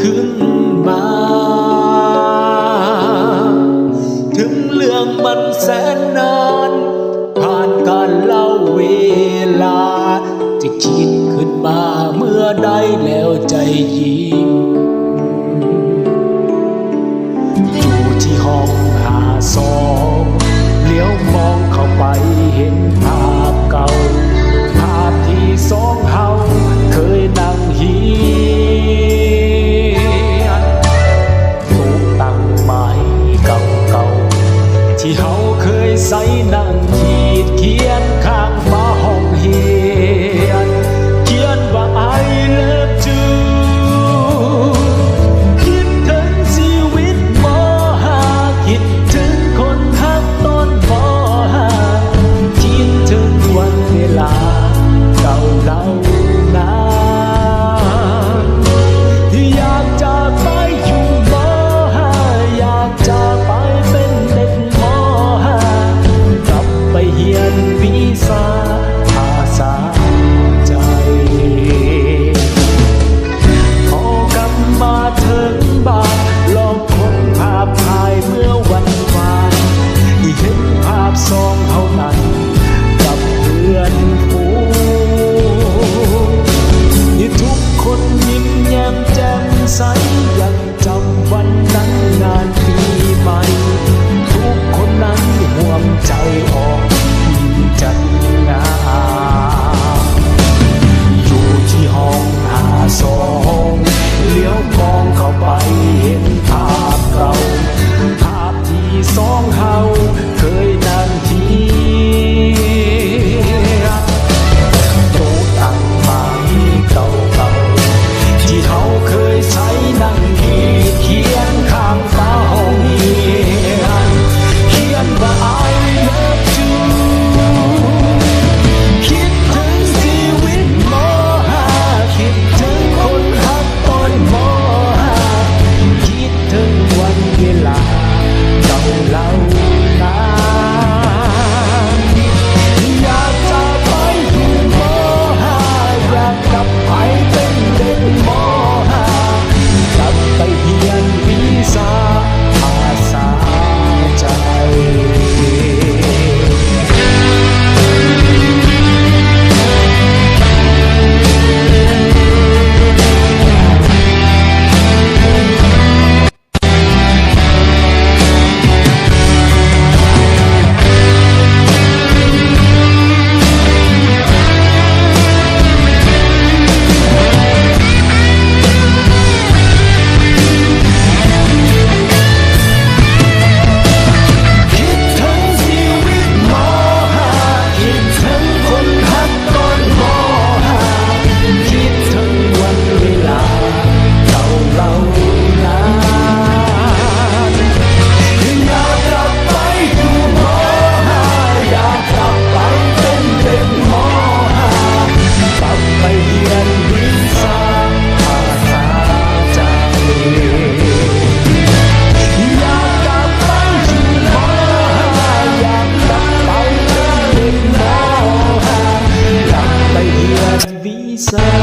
ขึ้นมาถึงเรื่องมันแสนนานผ่านการเล่าเวลาจะคิดขึ้นมาเมื่อใดแล้วใจยิ้มอยู่ที่ห้อง52เลี้ยวมองเข้าไปเห็นภาพเก่าภาพที่สองเฮาเคยนั่งเฮียนถูกตั้งไม้เก่าๆที่เฮาเคยใส่นั่งขีดเขียนข้างฝาห้องเฮียนเขียนว่า I love you คิดถึงชีวิตม.5 คิดถึงคนทักตอนม.5 คิดถึงวันเวลาเก่าเล่านานอยากจะไปอยู่ม.5 อยากจะไปเป็นเด็กม.5 กลับไปเรียนวิชาภาษาใจพอกลับมาถึงบ้านลองค้นภาพถ่ายเมื่อวันวานเห็นภาพสองเท่านั้นกับเพื่อนฝูงทุกคนยิ้มแย้มแจ่มใสยังจำวันนั้นงานปีใหม่ทุกคนนั้นห่วงใจออกที่จัดงานอยู่ที่ห้อง52เลี้ยวมองเข้าไปเห็นภาพเก่าภาพที่สองเฮาเคยนั่งเทียนโต๊ะตั้งไม้เก่าๆที่เฮาเคยใช้นั่งขีดเขียนข้างฝาห้องเรียนเขียนว่า I love you คิดถึงชีวิตม.5 คิดถึงคนรักตอนม.5 คิดถึงวันเวลาเก่าเล่านานอยากจะไปอยู่ม.5 อยากกลับไปเป็นเด็กม.5 กลับไปเรียนวิชาภาษาใจวิชา